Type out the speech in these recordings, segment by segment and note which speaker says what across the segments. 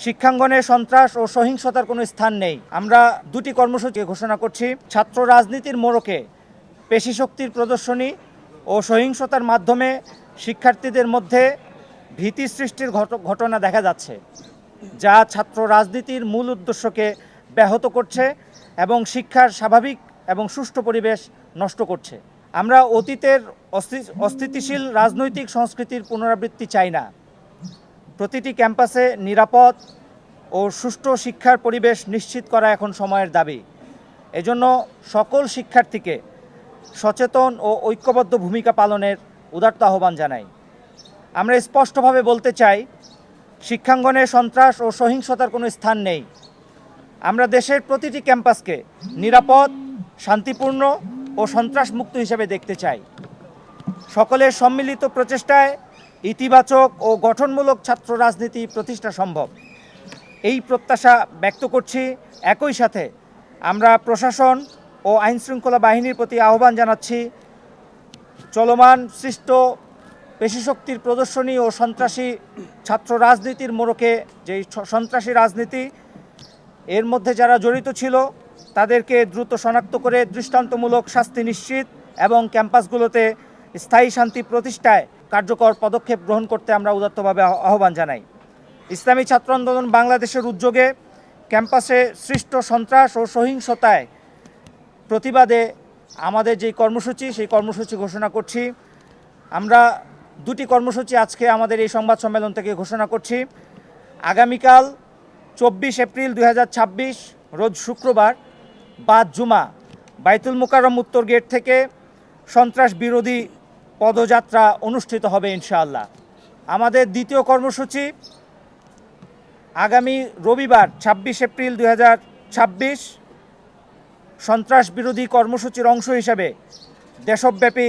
Speaker 1: শিক্ষাঙ্গনে সন্ত্রাস ও সহিংসতার কোনো স্থান নেই। আমরা দুটি কর্মসূচি ঘোষণা করছি। ছাত্র রাজনীতির মোড়কে পেশিশক্তির প্রদর্শনী ও সহিংসতার মাধ্যমে শিক্ষার্থীদের মধ্যে ভীতি সৃষ্টির ঘটনা দেখা যাচ্ছে, যা ছাত্র রাজনীতির মূল উদ্দেশ্যকে ব্যাহত করছে এবং শিক্ষার স্বাভাবিক এবং সুষ্ঠু পরিবেশ নষ্ট করছে। আমরা অতীতের অস্থিতিশীল রাজনৈতিক সংস্কৃতির পুনরাবৃত্তি চাই না। প্রতিটি ক্যাম্পাসে নিরাপদ ও সুষ্ঠু শিক্ষার পরিবেশ নিশ্চিত করা এখন সময়ের দাবি। এজন্য সকল শিক্ষার্থীকে সচেতন ও ঐক্যবদ্ধ ভূমিকা পালনের উদাত্ত আহ্বান জানাই। আমরা স্পষ্টভাবে বলতে চাই, শিক্ষাঙ্গনে সন্ত্রাস ও সহিংসতার কোনো স্থান নেই। আমরা দেশের প্রতিটি ক্যাম্পাসকে নিরাপদ, শান্তিপূর্ণ ও সন্ত্রাসমুক্ত হিসেবে দেখতে চাই। সকলের সম্মিলিত প্রচেষ্টায় ইতিবাচক ও গঠনমূলক ছাত্র রাজনীতি প্রতিষ্ঠা সম্ভব, এই প্রত্যাশা ব্যক্ত করছি। একই সাথে আমরা প্রশাসন ও আইনশৃঙ্খলা বাহিনীর প্রতি আহ্বান জানাচ্ছি, চলমান সৃষ্ট পেশিশক্তির প্রদর্শনী ও সন্ত্রাসী ছাত্র রাজনীতির মোড়কে যেই সন্ত্রাসী রাজনীতি, এর মধ্যে যারা জড়িত ছিল তাদেরকে দ্রুত শনাক্ত করে দৃষ্টান্তমূলক শাস্তি নিশ্চিত এবং ক্যাম্পাসগুলোতে স্থায়ী শান্তি প্রতিষ্ঠায় কার্যকর পদক্ষেপ গ্রহণ করতে আমরা উদাত্তভাবে আহ্বান জানাই। ইসলামী ছাত্র আন্দোলন বাংলাদেশের উদ্যোগে ক্যাম্পাসে সৃষ্ট সন্ত্রাস ও সহিংসতায় প্রতিবাদে আমাদের যেই কর্মসূচি, সেই কর্মসূচি ঘোষণা করছি। আমরা দুটি কর্মসূচি আজকে আমাদের এই সংবাদ সম্মেলন থেকে ঘোষণা করছি। আগামীকাল 24 এপ্রিল 2026 রোজ শুক্রবার বাদ জুমা বাইতুল মুকাররম উত্তর গেট থেকে সন্ত্রাস বিরোধী পদযাত্রা অনুষ্ঠিত হবে ইনশাআল্লাহ। আমাদের দ্বিতীয় কর্মসূচি আগামী রবিবার 26 এপ্রিল 2026 সন্ত্রাস বিরোধী কর্মসূচির অংশ হিসেবে দেশব্যাপী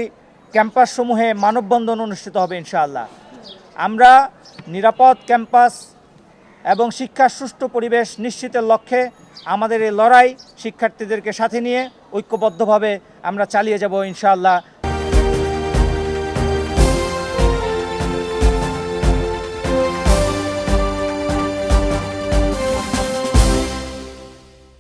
Speaker 1: ক্যাম্পাসসমূহে মানববন্ধন অনুষ্ঠিত হবে ইনশাআল্লাহ। আমরা নিরাপদ ক্যাম্পাস এবং শিক্ষার সুষ্ঠু পরিবেশ নিশ্চিতের লক্ষ্যে আমাদের এই লড়াই শিক্ষার্থীদেরকে সাথে নিয়ে ঐক্যবদ্ধভাবে আমরা চালিয়ে যাব ইনশাআল্লাহ।